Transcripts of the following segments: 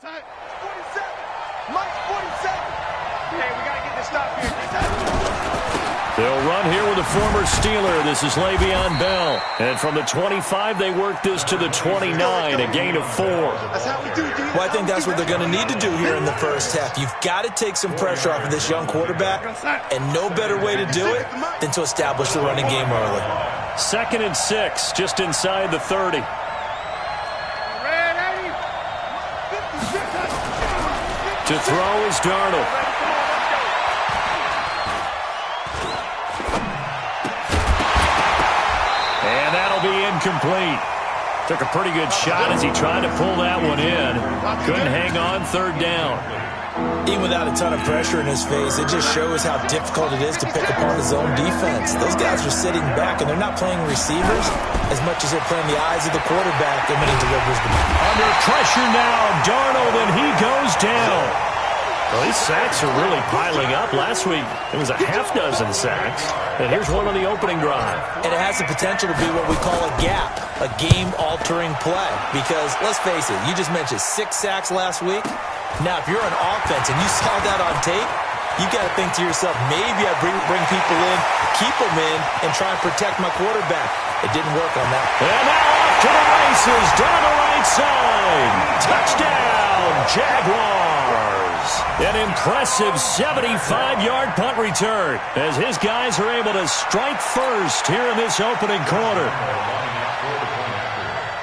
They'll run here with a former Steeler. This is Le'Veon Bell. And from the 25, they work this to the 29, a gain of 4. Well, I think that's what they're going to need to do here in the first half. You've got to take some pressure off of this young quarterback, and no better way to do it than to establish the running game early. 2nd and 6, just inside the 30. To throw is Darnold. And that'll be incomplete. Took a pretty good shot as he tried to pull that one in. Couldn't hang on, 3rd down. Even without a ton of pressure in his face, it just shows how difficult it is to pick apart his own defense. Those guys are sitting back, and they're not playing receivers as much as they're playing the eyes of the quarterback and when he delivers the ball. Under pressure now, Darnold, and he goes down. Well, these sacks are really piling up. Last week, it was a half dozen sacks. And here's one on the opening drive. And it has the potential to be what we call a gap, a game-altering play. Because, let's face it, you just mentioned 6 sacks last week. Now, if you're on offense and you saw that on tape, you got to think to yourself, maybe I bring people in, keep them in, and try and protect my quarterback. It didn't work on that. And now off to the races, down the right side. Touchdown, Jaguars. An impressive 75-yard punt return as his guys are able to strike first here in this opening quarter.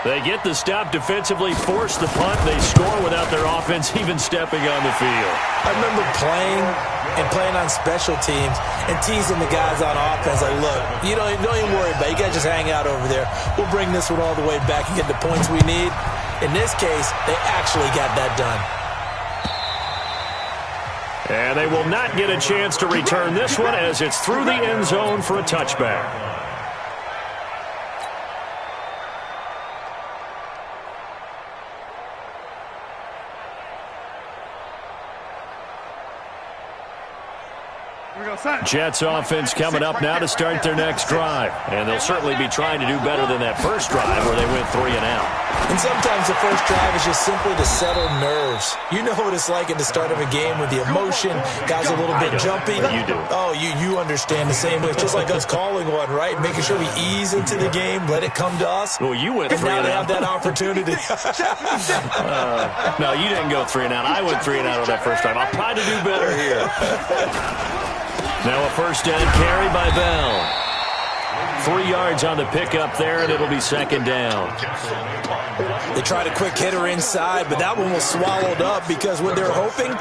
They get the stop defensively, force the punt. They score without their offense even stepping on the field. I remember playing on special teams and teasing the guys on offense. Like, look, don't even worry about it. You guys just hang out over there. We'll bring this one all the way back and get the points we need. In this case, they actually got that done. And they will not get a chance to return this one as it's through the end zone for a touchback. Jets offense coming up now to start their next drive. And they'll certainly be trying to do better than that first drive where they went 3 and out. And sometimes the first drive is just simply to settle nerves. You know what it's like at the start of a game with the emotion. Guys a little bit jumpy. You do. Oh, you understand the same way. It's just like us calling one, right? Making sure we ease into the game, let it come to us. Well, you went 3 and out. And now they have that opportunity. No, you didn't go 3 and out. I went 3 and out on that first drive. I'll try to do better here. Now a first down carry by Bell. 3 yards on the pickup there, and it'll be 2nd down. They tried a quick hitter inside, but that one was swallowed up because what they're hoping,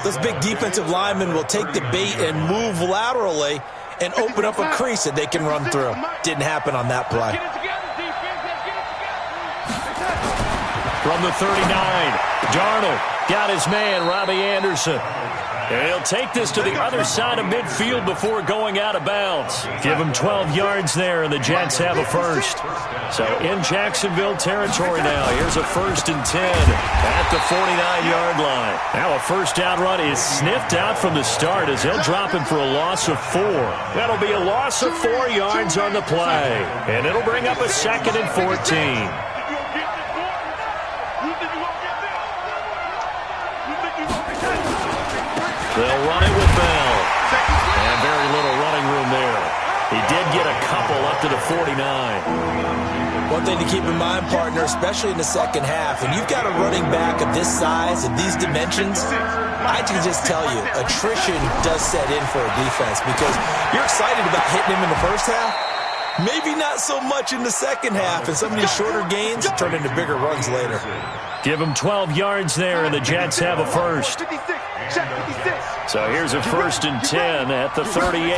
those big defensive linemen will take the bait and move laterally and open up a crease that they can run through. Didn't happen on that play. From the 39, Darnold got his man, Robbie Anderson. And he'll take this to the other side of midfield before going out of bounds. Give him 12 yards there, and the Jets have a first. So in Jacksonville territory now. Here's a 1st and 10 at the 49-yard line. Now a first down run is sniffed out from the start as they'll drop him for a loss of 4. That'll be a loss of 4 yards on the play. And it'll bring up a 2nd and 14. They'll run it with Bell. And very little running room there. He did get a couple up to the 49. One thing to keep in mind, partner, especially in the second half, and you've got a running back of this size and these dimensions, I can just tell you, attrition does set in for a defense because you're excited about hitting him in the first half. Maybe not so much in the second half, and some of these shorter gains turn into bigger runs later. Give him 12 yards there, and the Jets have a first. So here's a 1st and 10 at the 38.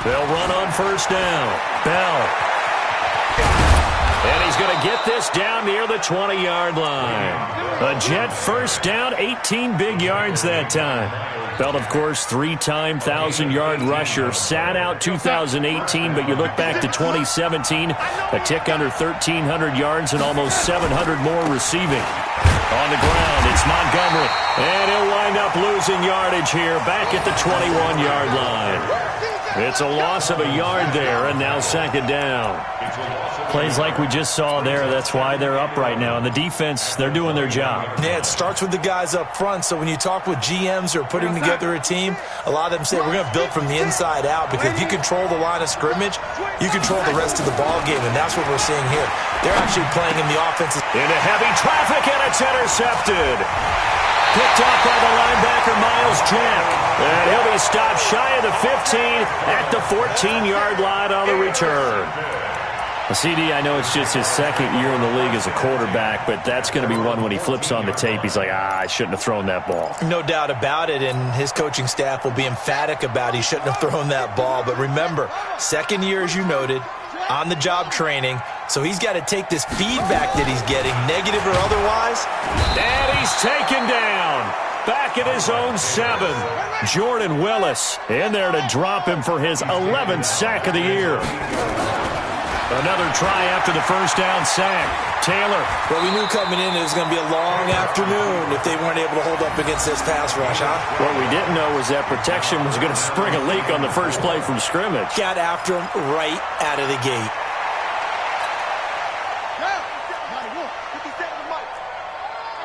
They'll run on first down. Bell. And he's going to get this down near the 20-yard line. A Jet first down, 18 big yards that time. Bell, of course, 3-time 1,000-yard rusher. Sat out 2018, but you look back to 2017, a tick under 1,300 yards and almost 700 more receiving. On the ground, it's Montgomery. And he'll wind up losing yardage here back at the 21-yard line. It's a loss of a yard there, and now second down. Plays like we just saw there. That's why they're up right now. And the defense, they're doing their job. Yeah, it starts with the guys up front. So when you talk with GMs who are putting together a team, a lot of them say we're going to build from the inside out, because if you control the line of scrimmage, you control the rest of the ball game, and that's what we're seeing here. They're actually playing in the offense. Into heavy traffic, and it's intercepted. Picked up by the linebacker, Miles Jack. And he'll be stopped shy of the 15 at the 14-yard line on the return. CD, I know it's just his second year in the league as a quarterback, but that's going to be one when he flips on the tape. He's like, I shouldn't have thrown that ball. No doubt about it, and his coaching staff will be emphatic about he shouldn't have thrown that ball. But remember, second year, as you noted, on-the-job training, so he's got to take this feedback that he's getting, negative or otherwise. And he's taken down. Back at his own 7. Jordan Willis in there to drop him for his 11th sack of the year. Another try after the first down sack. Taylor. Well, we knew coming in it was going to be a long afternoon if they weren't able to hold up against this pass rush, huh? What we didn't know was that protection was going to spring a leak on the first play from scrimmage. Got after him right out of the gate.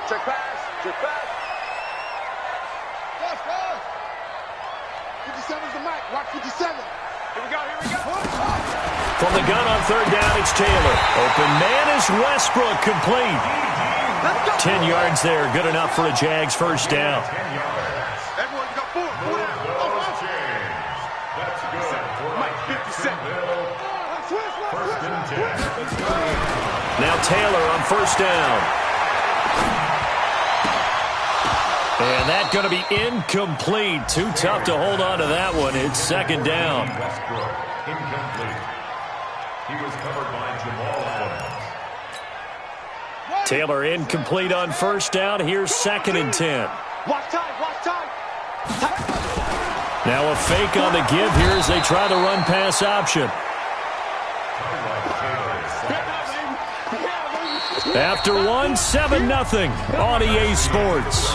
Check pass. Check pass. 57's the mic. Watch 57. Here we go. From the gun on third down, it's Taylor. Open man is Westbrook, complete. 10 yards there, good enough for a Jags first down. Everyone got 4. That's good. Mike, 57. Now Taylor on first down. And that's going to be incomplete. Too tough to hold on to that one. It's second down. Incomplete. He was covered by Jamal Adams. Taylor incomplete on first down. Here's second and 10. Watch time. Now a fake on the give here as they try the run-pass option. After one, 7-0 on EA Sports.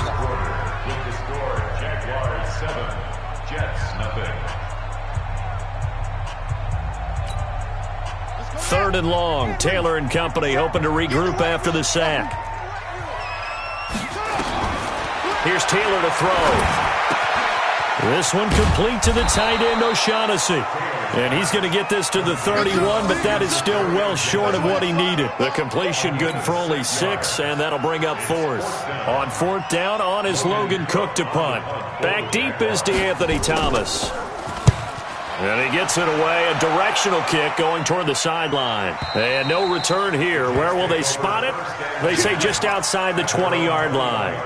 With the score, Jaguars 7, Jets nothing. Third and long. Taylor and company hoping to regroup after the sack. Here's Taylor to throw. This one complete to the tight end, O'Shaughnessy. And he's going to get this to the 31, but that is still well short of what he needed. The completion good for only 6, and that'll bring up fourth. On fourth down, on is Logan Cook to punt. Back deep is DeAnthony Thomas. And he gets it away, a directional kick going toward the sideline. And no return here. Where will they spot it? They say just outside the 20-yard line.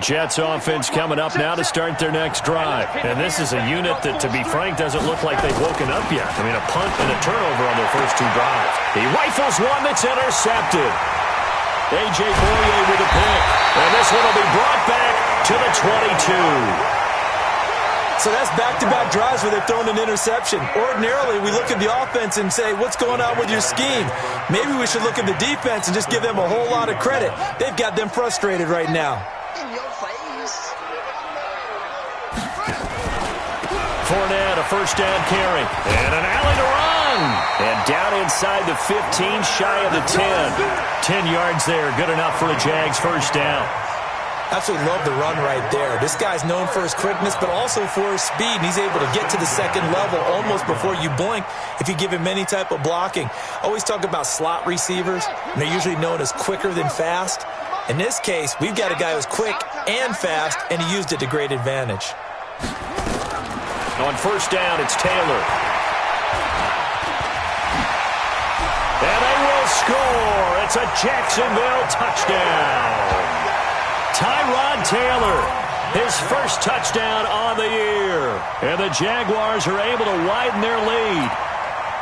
Jets offense coming up now to start their next drive. And this is a unit that, to be frank, doesn't look like they've woken up yet. I mean, a punt and a turnover on their first 2 drives. He rifles one that's intercepted. A.J. Boye with a pick. And this one will be brought back to the 22. So that's back-to-back drives where they've thrown an interception. Ordinarily, we look at the offense and say, what's going on with your scheme? Maybe we should look at the defense and just give them a whole lot of credit. They've got them frustrated right now. In your face. Fournette, a first down carry. And an alley to run. And down inside the 15, shy of the 10. 10 yards there, good enough for a Jags first down. Absolutely love the run right there. This guy's known for his quickness, but also for his speed. And he's able to get to the second level almost before you blink if you give him any type of blocking. Always talk about slot receivers. And they're usually known as quicker than fast. In this case, we've got a guy who's quick and fast, and he used it to great advantage. On first down, it's Taylor. And they will score. It's a Jacksonville touchdown. Tyrod Taylor, his first touchdown on the year. And the Jaguars are able to widen their lead.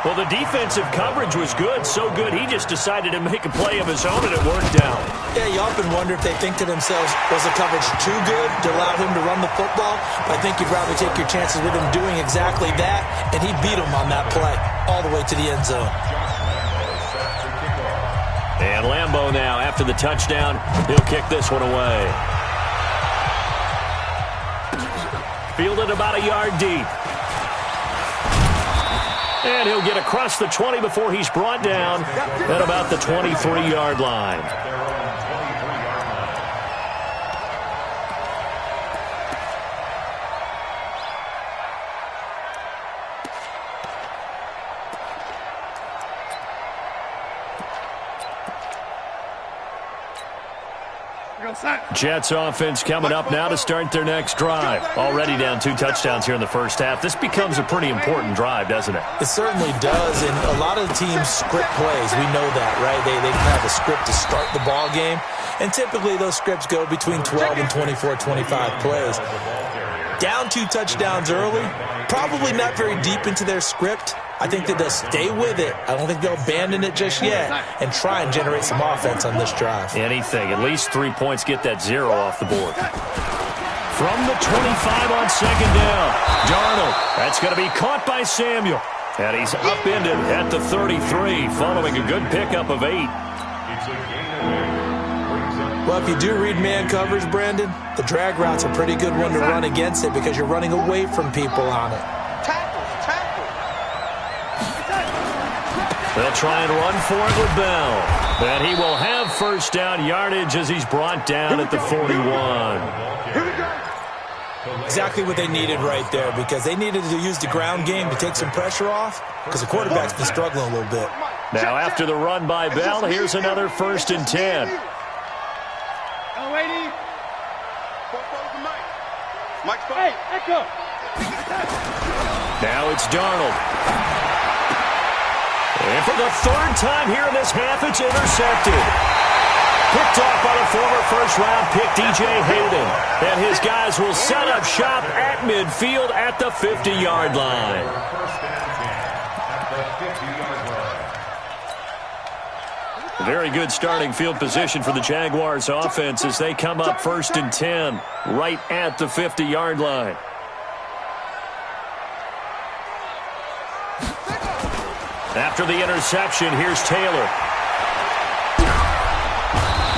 Well, the defensive coverage was good, so good he just decided to make a play of his own, and it worked out. Yeah, you often wonder if they think to themselves, was the coverage too good to allow him to run the football? But I think you'd rather take your chances with him doing exactly that, and he beat him on that play all the way to the end zone. And Lambeau now, after the touchdown, he'll kick this one away. Fielded about a yard deep. And he'll get across the 20 before he's brought down at about the 23-yard line. Jets offense coming up now to start their next drive. Already down 2 touchdowns here in the first half. This becomes a pretty important drive, doesn't it? It certainly does, and a lot of the teams script plays. We know that, right? They have a script to start the ball game, and typically those scripts go between 12 and 24, 25 plays. Down 2 touchdowns early, probably not very deep into their script. I think that they'll stay with it. I don't think they'll abandon it just yet and try and generate some offense on this drive. Anything. At least 3 points, get that 0 off the board. From the 25 on second down, Darnold. That's going to be caught by Samuel. And he's upended at the 33 following a good pickup of 8. Well, if you do read man coverage, Brandon, the drag route's a pretty good one to run against it because you're running away from people on it. They'll try and run for it with Bell. And he will have first down yardage as he's brought down at the 41. Exactly what they needed right there because they needed to use the ground game to take some pressure off because the quarterback's been struggling a little bit. Now after the run by Bell, here's another 1st and 10. Hey, echo. Now it's Darnold. And for the 3rd time here in this half, it's intercepted. Picked off by the former first-round pick, DJ Hayden. And his guys will set up shop at midfield at the 50-yard line. Very good starting field position for the Jaguars offense as they come up 1st and 10 right at the 50-yard line. After the interception, here's Taylor.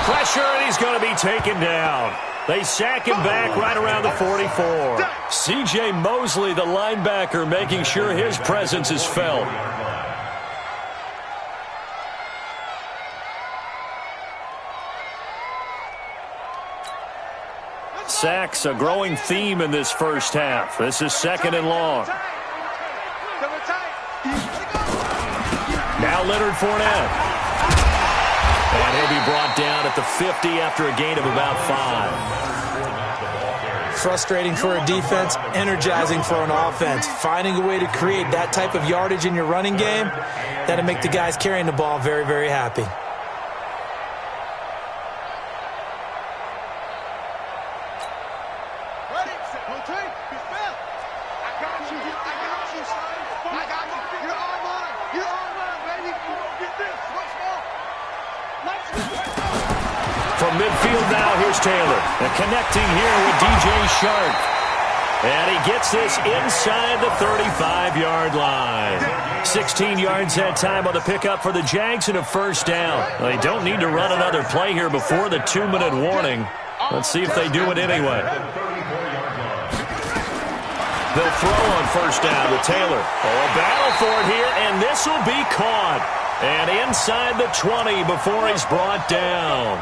Pressure, and he's going to be taken down. They sack him back right around the 44. C.J. Mosley, the linebacker, making sure his presence is felt. Sacks, a growing theme in this first half. This is 2nd and long. Now Leonard Fournette. And he'll be brought down at the 50 after a gain of about 5. Frustrating for a defense, energizing for an offense. Finding a way to create that type of yardage in your running game, that'll make the guys carrying the ball very, very happy. From midfield now, here's Taylor. And connecting here with DJ Shark. And he gets this inside the 35-yard line. 16 yards that time on the pickup for the Jags and a 1st down. Well, they don't need to run another play here before the 2-minute warning. Let's see if they do it anyway. They'll throw on 1st down with Taylor. Oh, a battle for it here, and this will be caught. And inside the 20 before he's brought down.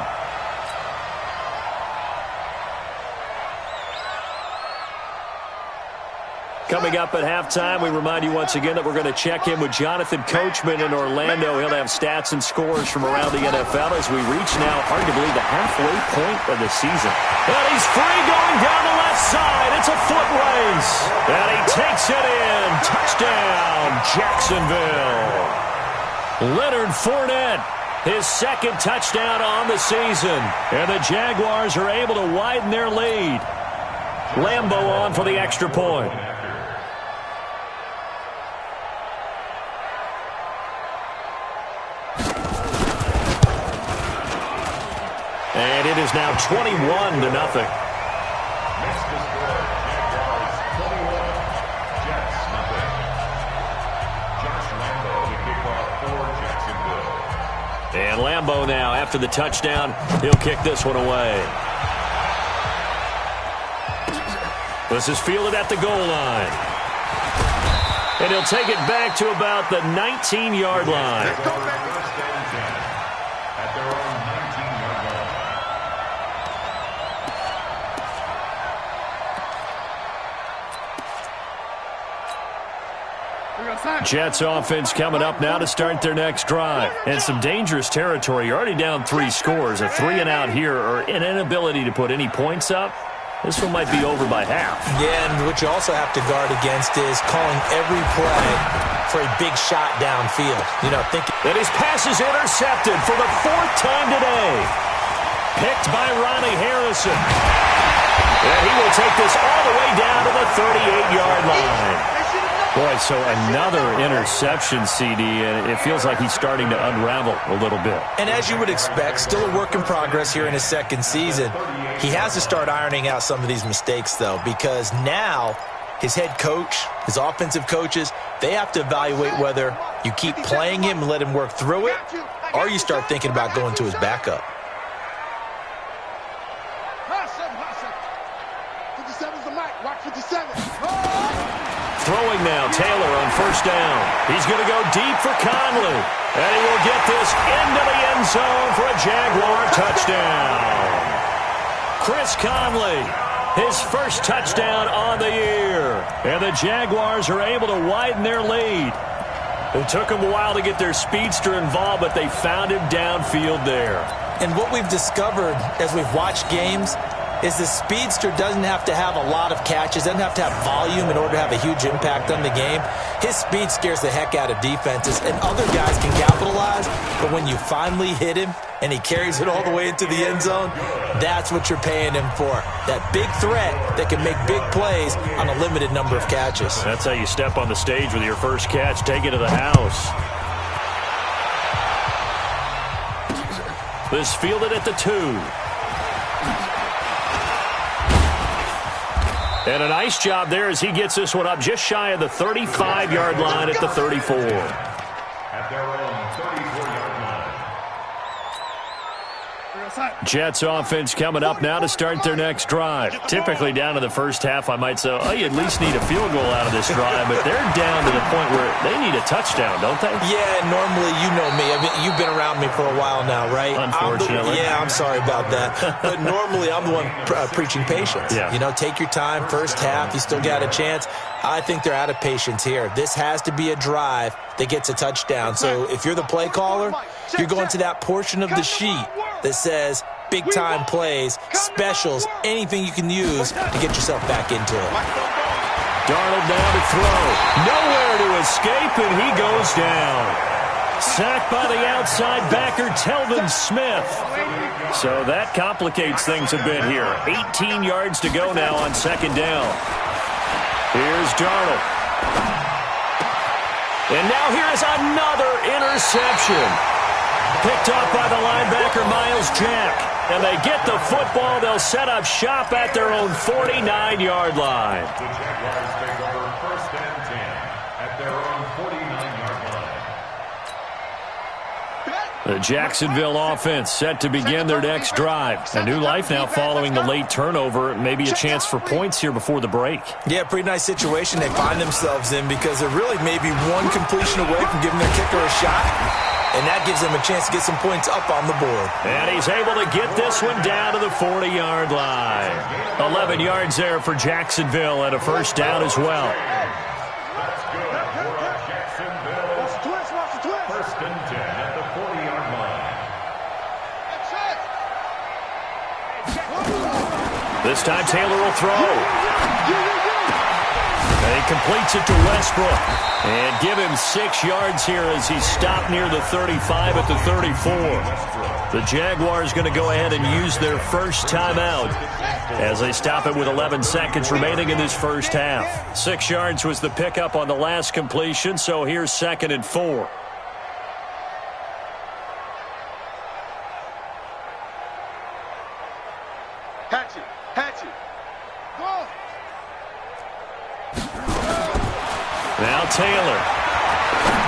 Coming up at halftime, we remind you once again that we're going to check in with Jonathan Coachman in Orlando. He'll have stats and scores from around the NFL as we reach now arguably the halfway point of the season. And he's free going down the left side. It's a foot race. And he takes it in. Touchdown, Jacksonville. Leonard Fournette, his 2nd touchdown on the season. And the Jaguars are able to widen their lead. Lambeau on for the extra point. And it is now 21-0. Next to score, Jaguars 21, Jets nothing. Josh Lambo to kick off for Jacksonville. And Lambo now, after the touchdown, he'll kick this one away. This is fielded at the goal line. And he'll take it back to about the 19-yard line. First and 10 at their own 19-yard line. Jets offense coming up now to start their next drive. And some dangerous territory. You're already down 3 scores. A 3-and-out here or an inability to put any points up. This one might be over by half. Yeah, and what you also have to guard against is calling every play for a big shot downfield. You know, thinking that his pass is intercepted for the 4th time today. Picked by Ronnie Harrison. And he will take this all the way down to the 38-yard line. Boy, so another interception, CD, and it feels like he's starting to unravel a little bit. And as you would expect, still a work in progress here in his second season. He has to start ironing out some of these mistakes, though, because now his head coach, his offensive coaches, they have to evaluate whether you keep playing him and let him work through it, or you start thinking about going to his backup. 57's the mic. Watch 57. Throwing now, Taylor on first down. He's going to go deep for Conley. And he will get this into the end zone for a Jaguar touchdown. Chris Conley, his first touchdown on the year. And the Jaguars are able to widen their lead. It took them a while to get their speedster involved, but they found him downfield there. And what we've discovered as we've watched games is the speedster doesn't have to have a lot of catches, doesn't have to have volume in order to have a huge impact on the game. His speed scares the heck out of defenses, and other guys can capitalize, but when you finally hit him and he carries it all the way into the end zone, that's what you're paying him for. That big threat that can make big plays on a limited number of catches. That's how you step on the stage with your first catch, take it to the house. This fielded at the 2. And a nice job there as he gets this one up just shy of the 35-yard line at the 34. At their own 34-yard line. Jets offense coming up now to start their next drive. Typically down to the first half, I might say, oh, you at least need a field goal out of this drive, but they're down to the point where they need a touchdown, don't they? Yeah, normally, you know me. I mean, you've been around me for a while now, right? Unfortunately. I'm sorry about that. But normally, I'm the one preaching patience. Yeah. You know, take your time, first half, you still got a chance. I think they're out of patience here. This has to be a drive that gets a touchdown. So if you're the play caller, you're going to that portion of the sheet that says big-time plays, specials, anything you can use to get yourself back into it. Darnold now to throw. Nowhere to escape, and he goes down. Sacked by the outside backer, Telvin Smith. So that complicates things a bit here. 18 yards to go now on second down. Here's Darnold. And now here is another interception. Picked up by the linebacker, Miles Jack. And they get the football. They'll set up shop at their own 49-yard line. The Jaguars take over first and 10 at their own 49-yard line. The Jacksonville offense set to begin their next drive. A new life now following the late turnover. Maybe a chance for points here before the break. Yeah, pretty nice situation they find themselves in because they're really maybe one completion away from giving their kicker a shot. And that gives them a chance to get some points up on the board. And he's able to get this one down to the 40-yard line. 11 yards there for Jacksonville and a first down as well. That's good for Jacksonville. First and 10 at the 40-yard line. This time Taylor will throw. And he completes it to Westbrook. And give him 6 yards here as he's stopped near the 35 at the 34. The Jaguars going to go ahead and use their first timeout as they stop it with 11 seconds remaining in this first half. 6 yards was the pickup on the last completion, so here's 2nd and 4. Hatch it. Hatch it. Go. Now Taylor.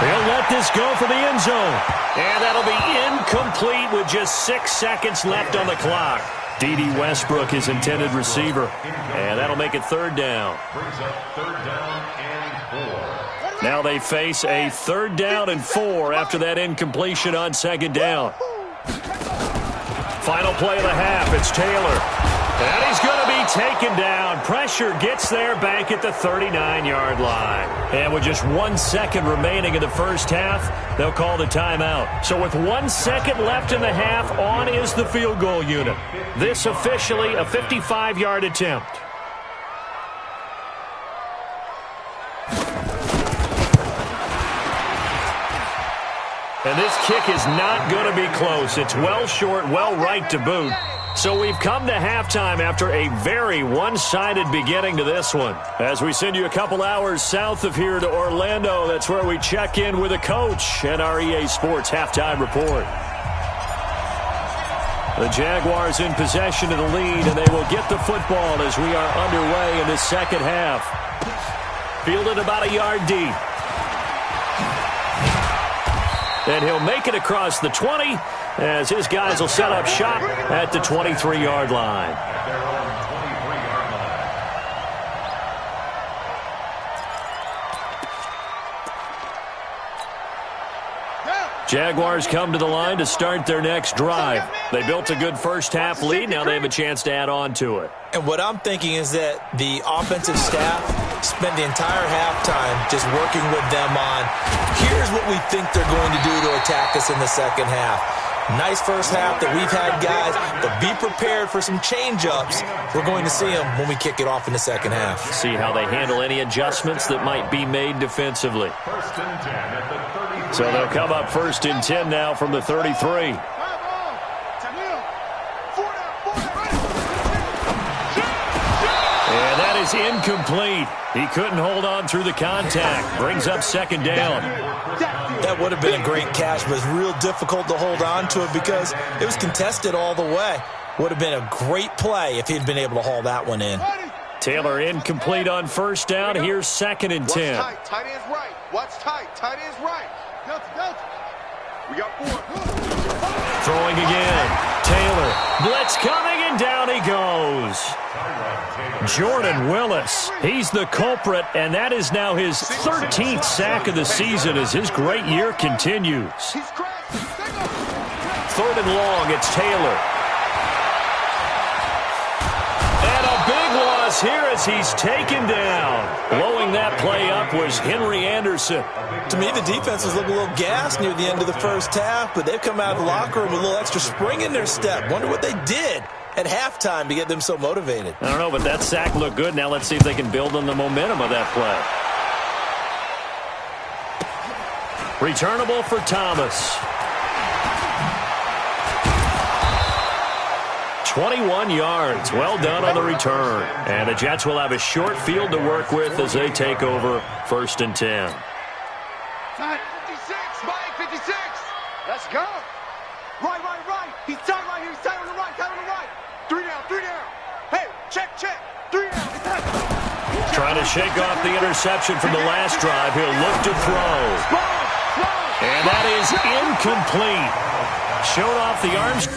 He'll let this go for the end zone. And that'll be incomplete with just 6 seconds left on the clock. D.D. Westbrook, his intended receiver. And that'll make it 3rd down. Brings up 3rd down and 4. Now they face a 3rd down and 4 after that incompletion on 2nd down. Final play of the half. It's Taylor. And he's going to be taken down. Pressure gets there back at the 39-yard line. And with just 1 second remaining in the first half, they'll call the timeout. So with 1 second left in the half, on is the field goal unit. This officially a 55-yard attempt. And this kick is not going to be close. It's well short, well right to boot. So we've come to halftime after a very one-sided beginning to this one. As we send you a couple hours south of here to Orlando, that's where we check in with a coach and our EA Sports halftime report. The Jaguars in possession of the lead, and they will get the football as we are underway in the second half. Fielded about a yard deep. And he'll make it across the 20 as his guys will set up shop at the 23-yard line. At their own 23-yard line. Jaguars come to the line to start their next drive. They built a good first-half lead. Now they have a chance to add on to it. And what I'm thinking is that the offensive staff spent the entire halftime just working with them on, here's what we think they're going to do to attack us in the second half. Nice first half that we've had, guys, but be prepared for some change-ups. We're going to see them when we kick it off in the second half. See how they handle any adjustments that might be made defensively. 1st and 10 at the 33. So they'll come up 1st and 10 now from the 33. And that is incomplete. He couldn't hold on through the contact. Brings up 2nd down. That would have been a great catch, but it's real difficult to hold on to it because it was contested all the way. Would have been a great play if he'd been able to haul that one in. Taylor incomplete on 1st down. Here's 2nd and 10. Watch tight. Tight end's right. Watch tight. Tight end's right. We got 4. Throwing again. Taylor. Blitz coming, and down he goes. Jordan Willis. He's the culprit, and that is now his 13th sack of the season as his great year continues. 3rd and long, it's Taylor. And a big loss here as he's taken down. Blowing that play up was Henry Anderson. To me, the defense was looking a little gassed near the end of the first half, but they've come out of the locker room with a little extra spring in their step. Wonder what they did at halftime to get them so motivated. I don't know, but that sack looked good. Now let's see if they can build on the momentum of that play. Returnable for Thomas. 21 yards. Well done on the return. And the Jets will have a short field to work with as they take over 1st and 10. 56, Mike, 56. Let's go. Right. He's tight right here. He's tight on the right. Tight on the right. 3 down. Hey, check. 3 down. Trying to shake off the interception from the last drive. He'll look to throw. And that is incomplete. Showed off the arms.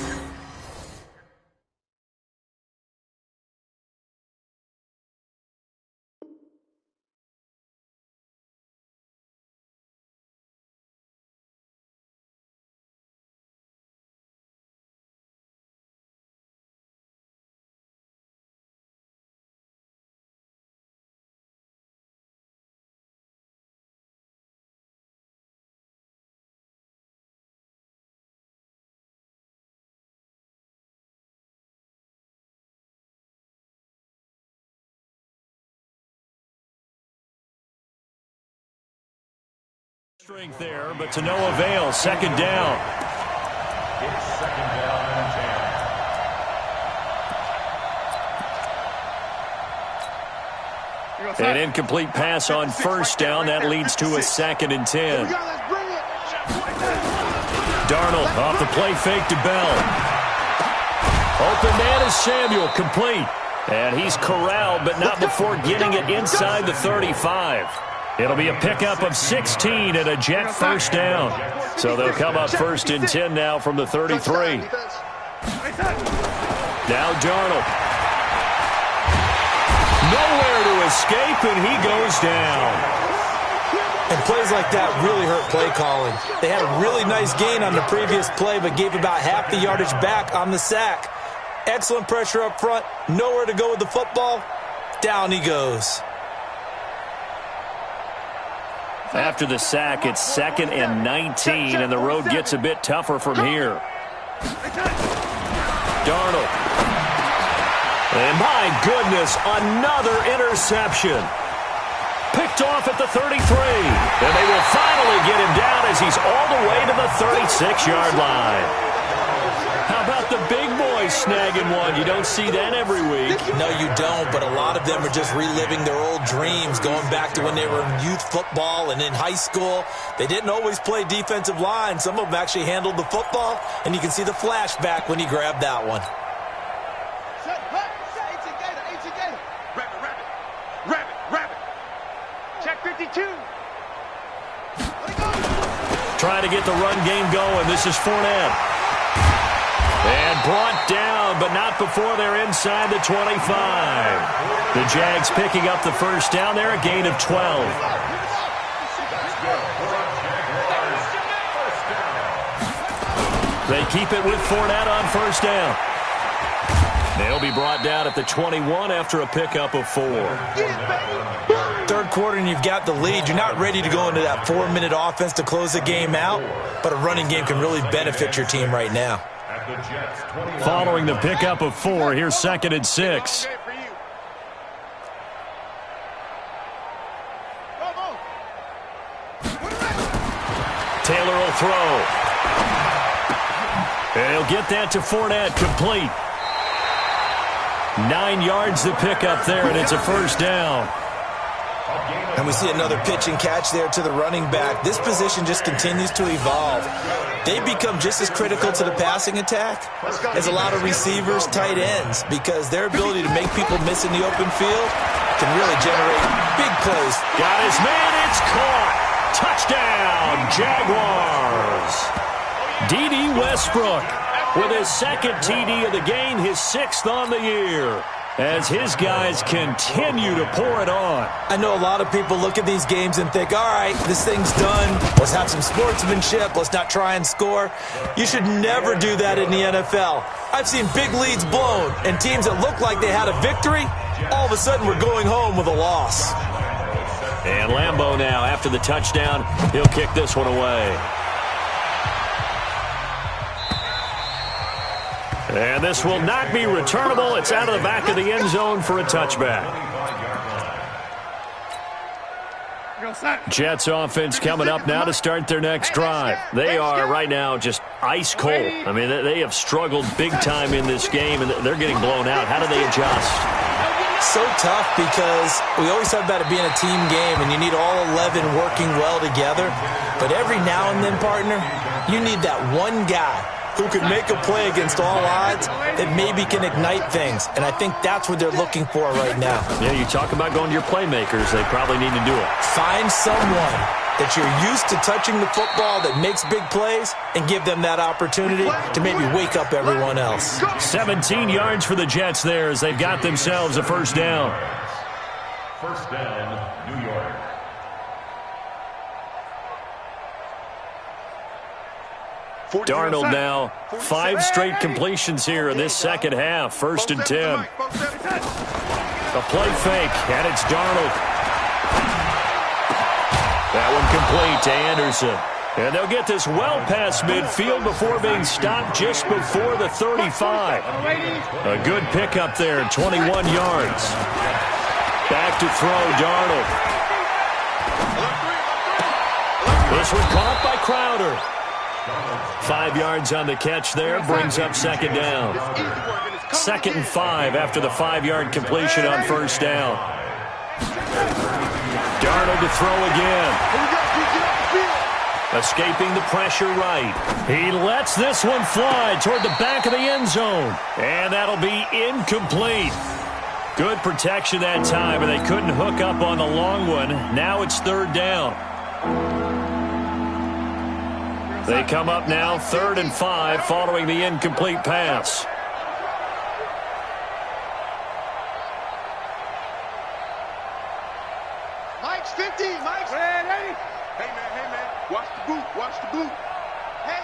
Strength there, but to no avail. 2nd down. It's 2nd down and 10. An incomplete pass on 1st down. That leads to a 2nd and 10. Darnold off the play fake to Bell. Open man is Samuel, complete. And he's corralled, but not before getting it inside the 35. It'll be a pickup of 16 and a Jet first down. So they'll come up 1st and 10 now from the 33. Now Darnold. Nowhere to escape, and he goes down. And plays like that really hurt play calling. They had a really nice gain on the previous play, but gave about half the yardage back on the sack. Excellent pressure up front. Nowhere to go with the football. Down he goes. After the sack, it's 2nd and 19, and the road gets a bit tougher from here. Darnold. And my goodness, another interception. Picked off at the 33. And they will finally get him down as he's all the way to the 36-yard line. How about the big boys snagging one? You don't see that every week. No, you don't, but a lot of them are just reliving their old dreams, going back to when they were in youth football and in high school. They didn't always play defensive line. Some of them actually handled the football, and you can see the flashback when he grabbed that one. Check 52. Trying to get the run game going. This is Fournette. And brought down, but not before they're inside the 25. The Jags picking up the first down there, a gain of 12. They keep it with Fournette on first down. They'll be brought down at the 21 after a pickup of 4. Third quarter and you've got the lead. You're not ready to go into that 4-minute offense to close the game out, but a running game can really benefit your team right now. Following the pickup of 4, here's 2nd and 6. Taylor will throw. And he'll get that to Fournette, complete. 9 yards to pick up there, and it's a first down. And we see another pitch and catch there to the running back. This position just continues to evolve. They become just as critical to the passing attack as a lot of receivers, tight ends, because their ability to make people miss in the open field can really generate big plays. Got his man, it's caught. Touchdown, Jaguars. D.D. Westbrook with his 2nd TD of the game, his 6th on the year, as his guys continue to pour it on. I know a lot of people look at these games and think, all right, this thing's done. Let's have some sportsmanship. Let's not try and score. You should never do that in the NFL. I've seen big leads blown, and teams that look like they had a victory, all of a sudden we're going home with a loss. And Lambeau now, after the touchdown, he'll kick this one away. And this will not be returnable. It's out of the back of the end zone for a touchback. Jets offense coming up now to start their next drive. They are right now just ice cold. I mean, they have struggled big time in this game, and they're getting blown out. How do they adjust? So tough because we always talk about it being a team game, and you need all 11 working well together. But every now and then, partner, you need that one guy who can make a play against all odds that maybe can ignite things. And I think that's what they're looking for right now. Yeah, you talk about going to your playmakers. They probably need to do it. Find someone that you're used to touching the football that makes big plays and give them that opportunity to maybe wake up everyone else. 17 yards for the Jets there as they've got themselves a first down. First down, New York. Darnold now, 5 straight completions here in this second half. 1st and 10. A play fake, and it's Darnold. That one complete to Anderson. And they'll get this well past midfield before being stopped just before the 35. A good pickup there, 21 yards. Back to throw, Darnold. This one caught by Crowder. 5 yards on the catch there, brings up 2nd down. 2nd and 5 after the 5-yard completion on first down. Darnold to throw again. Escaping the pressure right. He lets this one fly toward the back of the end zone. And that'll be incomplete. Good protection that time, and they couldn't hook up on the long one. Now it's third down. They come up now 3rd and 5 following the incomplete pass. Mike's 50. Mike's ready. Hey, man. Watch the boot. Watch the boot. Hey.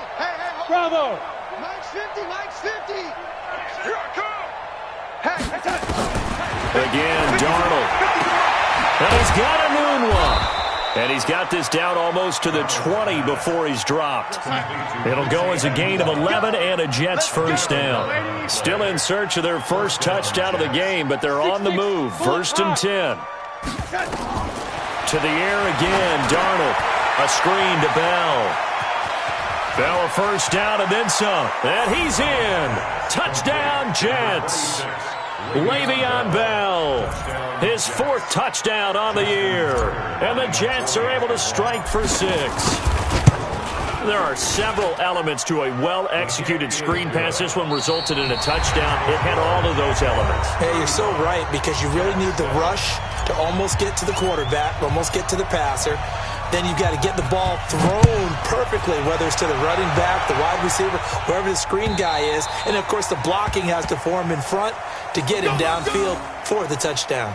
Bravo. Mike's 50. Mike's 50. Here I come. Hey, that's it. Again, Darnold. And he's got a noon one. And he's got this down almost to the 20 before he's dropped. It'll go as a gain of 11 and a Jets first down. Still in search of their first touchdown of the game, but they're on the move. 1st and 10. To the air again, Darnold. A screen to Bell. Bell a first down and then some. And he's in. Touchdown, Jets. Le'Veon Bell, his 4th touchdown on the year. And the Jets are able to strike for 6. There are several elements to a well-executed screen pass. This one resulted in a touchdown. It had all of those elements. Hey, you're so right, because you really need the rush to almost get to the quarterback, almost get to the passer. Then you've got to get the ball thrown perfectly, whether it's to the running back, the wide receiver, wherever the screen guy is. And, of course, the blocking has to form in front to get him downfield for the touchdown.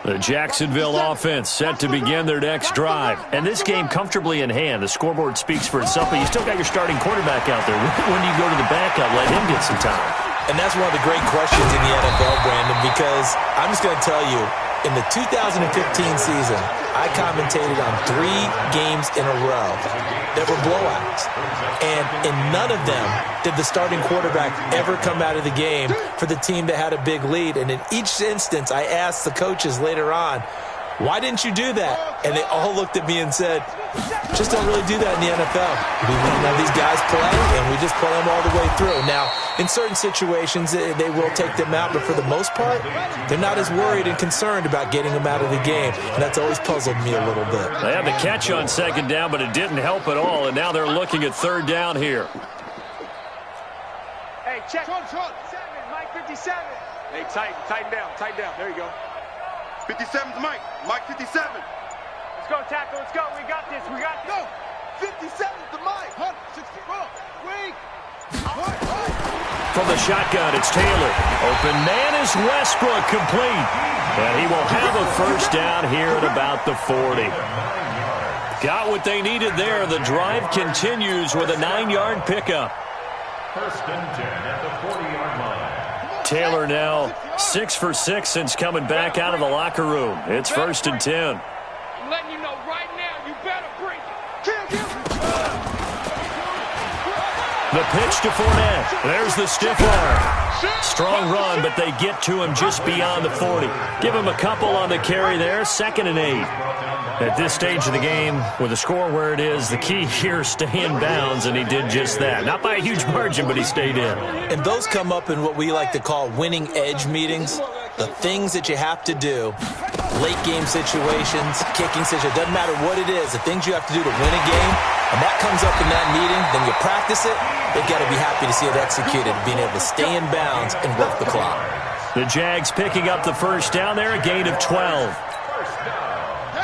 The Jacksonville offense set to begin their next drive. And this game comfortably in hand. The scoreboard speaks for itself, but you still got your starting quarterback out there. When do you go to the backup, let him get some time? And that's one of the great questions in the NFL, Brandon, because I'm just going to tell you, in the 2015 season, I commentated on 3 games in a row that were blowouts. And in none of them did the starting quarterback ever come out of the game for the team that had a big lead. And in each instance, I asked the coaches later on, why didn't you do that? And they all looked at me and said, just don't really do that in the NFL. We have these guys play, and we just play them all the way through. Now, in certain situations, they will take them out, but for the most part, they're not as worried and concerned about getting them out of the game, and that's always puzzled me a little bit. They had the catch on 2nd down, but it didn't help at all, and now they're looking at 3rd down here. Hey, check. 7, Mike 57. Hey, tighten down. There you go. 57's Mike. Mike 57. Let's go, tackle. Let's go. We got this. Go. 57's the Mike. 60. Wait. From the shotgun, it's Taylor. Open man is Westbrook, complete. And he will have a first down here at about the 40. Got what they needed there. The drive continues with a 9-yard pickup. 1st and 10 at the 40-yard line. Taylor now 6 for 6 since coming back out of the locker room. It's 1st and 10. I'm letting you know right now, you better break it. The pitch to Fournette. There's the stiff arm. Strong run, but they get to him just beyond the 40. Give him a couple on the carry there. 2nd and 8. At this stage of the game, with the score where it is, the key here is stay in bounds, and he did just that. Not by a huge margin, but he stayed in. And those come up in what we like to call winning edge meetings. The things that you have to do, late game situations, kicking situations, doesn't matter what it is, the things you have to do to win a game, and that comes up in that meeting, then you practice it, you've got to be happy to see it executed, being able to stay in bounds and work the clock. The Jags picking up the first down there, a gain of 12.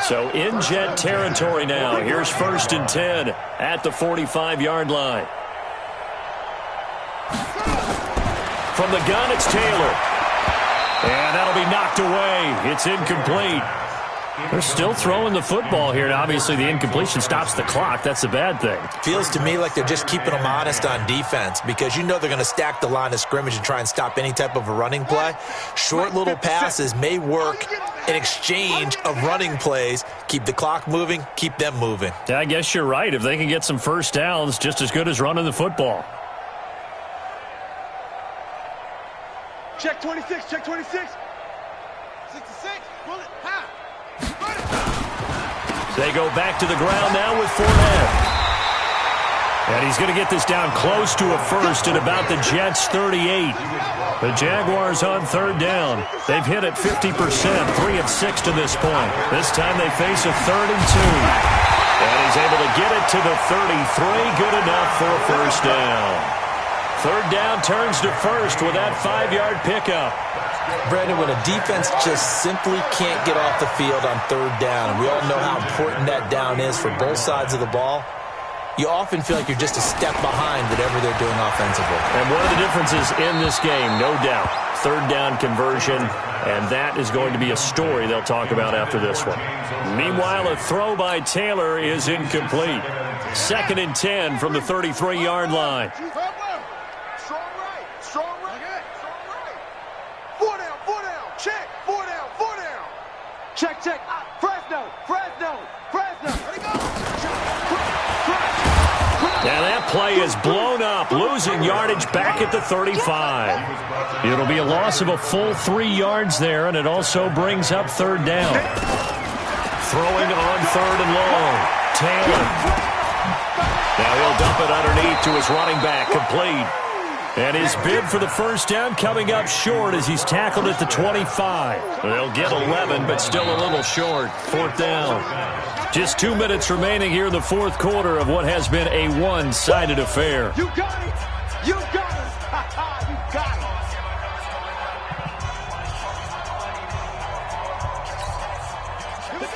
So in Jet territory now. Here's 1st and 10 at the 45-yard line. From the gun, it's Taylor. And that'll be knocked away. It's incomplete. They're still throwing the football here, and obviously the incompletion stops the clock. That's a bad thing. Feels to me like they're just keeping them honest on defense, because you know they're going to stack the line of scrimmage and try and stop any type of a running play. Short little passes may work in exchange of running plays. Keep the clock moving, keep them moving. Yeah, I guess you're right. If they can get some first downs, just as good as running the football. Check 26. 66. Pull it. Ha. They go back to the ground now with Fournette. And he's going to get this down close to a first at about the Jets' 38. The Jaguars on third down. They've hit it 50%, 3 of 6 to this point. This time they face a 3rd and 2. And he's able to get it to the 33. Good enough for a first down. Third down turns to first with that 5-yard pickup. Brandon, when a defense just simply can't get off the field on third down, and we all know how important that down is for both sides of the ball, you often feel like you're just a step behind whatever they're doing offensively. And one of the differences in this game, no doubt, third down conversion, and that is going to be a story they'll talk about after this one. Meanwhile, a throw by Taylor is incomplete. 2nd and 10 from the 33-yard line. Strong right. 4 down. Check. 4 down. Check. Fresno. There you go. Now that play is blown up, losing yardage back at the 35. It'll be a loss of a full 3 yards there, and it also brings up third down. Throwing on 3rd and long. Taylor. Now he'll dump it underneath to his running back, complete. And his bid for the first down coming up short as he's tackled at the 25. They'll get 11, but still a little short. 4th down. Just 2 minutes remaining here in the fourth quarter of what has been a one-sided affair. You got it. You got it.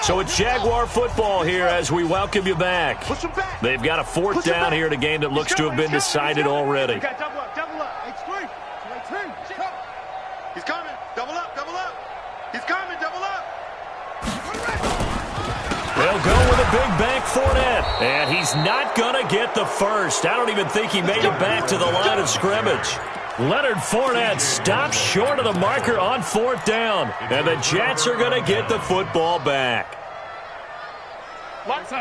So it's Jaguar football here as we welcome you back. They've got a 4th down here in a game that looks to have been decided already. Double up. He's coming. Double up. He's coming. Double up. They'll go with a big bank Fournette. And he's not going to get the first. I don't even think he made it back to the line of scrimmage. Leonard Fournette stops short of the marker on 4th down. And the Jets are going to get the football back.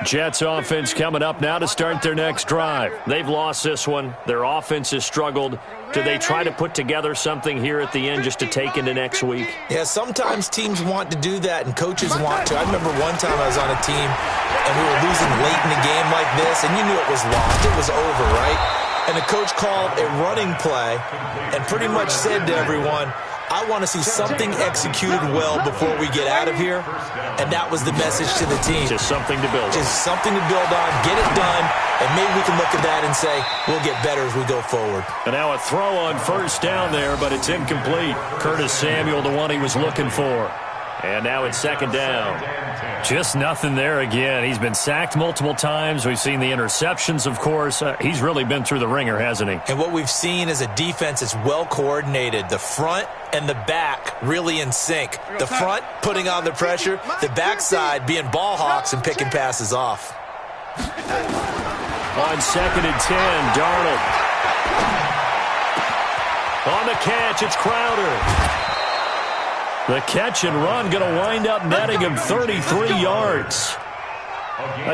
Jets offense coming up now to start their next drive. They've lost this one. Their offense has struggled. Do they try to put together something here at the end just to take into next week? Yeah, sometimes teams want to do that and coaches want to. I remember one time I was on a team and we were losing late in a game like this, and you knew it was lost. It was over, right? And the coach called a running play and pretty much said to everyone, I want to see something executed well before we get out of here. And that was the message to the team. Just something to build on. Just something to build on, get it done, and maybe we can look at that and say, we'll get better as we go forward. And now a throw on first down there, but it's incomplete. Curtis Samuel, the one he was looking for. And now it's 2nd down. Just nothing there again. He's been sacked multiple times. We've seen the interceptions, of course. He's really been through the ringer, hasn't he? And what we've seen is a defense that's well coordinated. The front and the back really in sync. The front putting on the pressure, the backside being ball hawks and picking passes off. On 2nd and 10, Darnold. On the catch, it's Crowder. The catch and run going to wind up netting him 33 yards.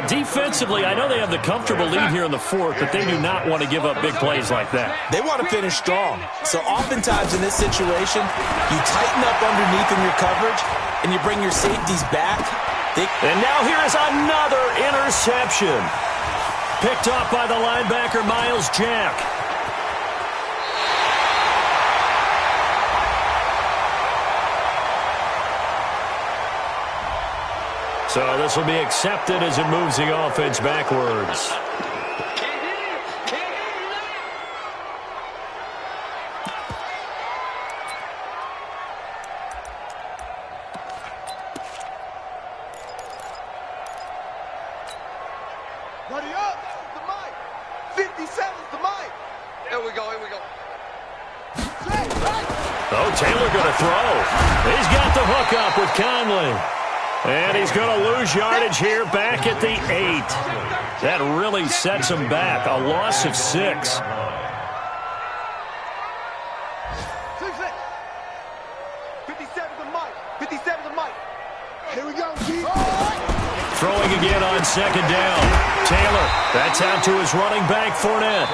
Defensively, I know they have the comfortable lead here in the fourth, but they do not want to give up big plays like that. They want to finish strong. So oftentimes in this situation, you tighten up underneath in your coverage, and you bring your safeties back. And now here is another interception. Picked off by the linebacker, Miles Jack. So this will be accepted as it moves the offense backwards. Ready up. The mic. 57's the mic. Here we go. Oh, Taylor going to throw. He's got the hook up with Conley. And he's going to lose yardage here back at the 8. That really sets him back. A loss of 6. Here we go, G. Throwing again on 2nd down. Taylor, that's out to his running back, Fournette.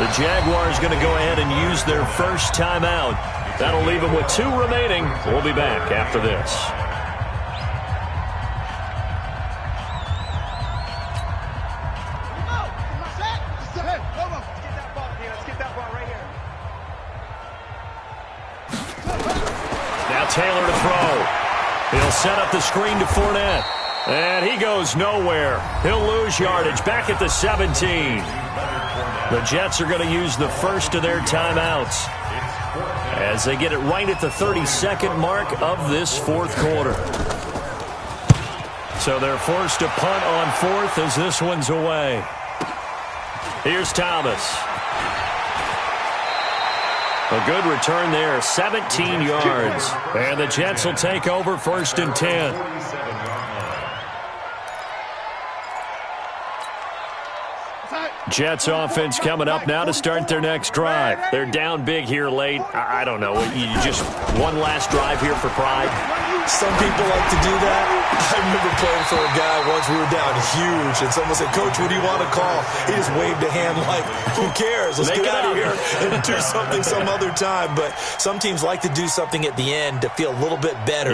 The Jaguars going to go ahead and use their first timeout. That'll leave them with 2 remaining. We'll be back after this. throw. He'll set up the screen to Fournette. And he goes nowhere. He'll lose yardage back at the 17. The Jets are going to use the first of their timeouts as they get it right at the 32nd mark of this fourth quarter. So they're forced to punt on fourth as this one's away. Here's Thomas. A good return there, 17 yards. And the Jets will take over 1st and 10. Jets offense coming up now to start their next drive. They're down big here late. I don't know. You just one last drive here for pride? Some people like to do that. I remember playing for a guy once. We were down huge, and someone said, "Coach, what do you want to call?" He just waved a hand like, "Who cares? Let's get out of here and do something some other time." But some teams like to do something at the end to feel a little bit better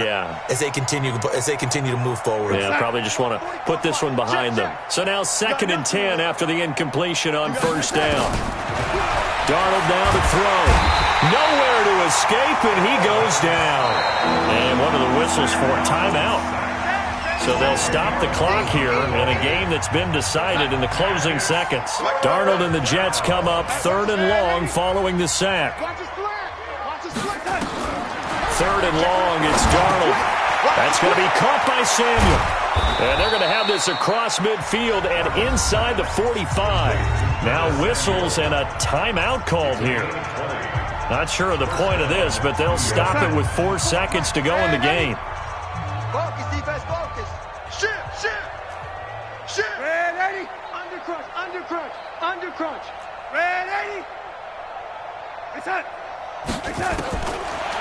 as they continue to move forward. Yeah, probably just want to put this one behind them. So now 2nd and 10 after the incompletion on 1st down. Darnold now to throw. Nowhere to escape, and he goes down. And one of the whistles for a timeout. So they'll stop the clock here in a game that's been decided in the closing seconds. Darnold and the Jets come up 3rd and long following the sack. 3rd and long, it's Darnold. That's going to be caught by Samuel. And they're going to have this across midfield and inside the 45. Now whistles and a timeout called here. Not sure of the point of this, but they'll stop it with 4 seconds to go in the game. Focus, defense, focus. Shift. Red 80. Under crunch. Red 80. It's hot.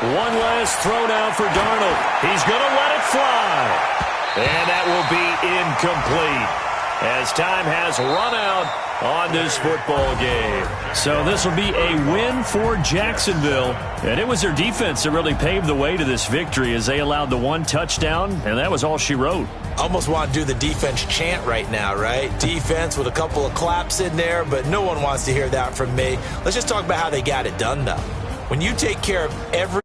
One last throw down for Darnold. He's going to let it fly. And that will be incomplete as time has run out on this football game. So this will be a win for Jacksonville. And it was their defense that really paved the way to this victory as they allowed the 1 touchdown, and that was all she wrote. Almost want to do the defense chant right now, right? Defense with a couple of claps in there, but no one wants to hear that from me. Let's just talk about how they got it done, though. When you take care of every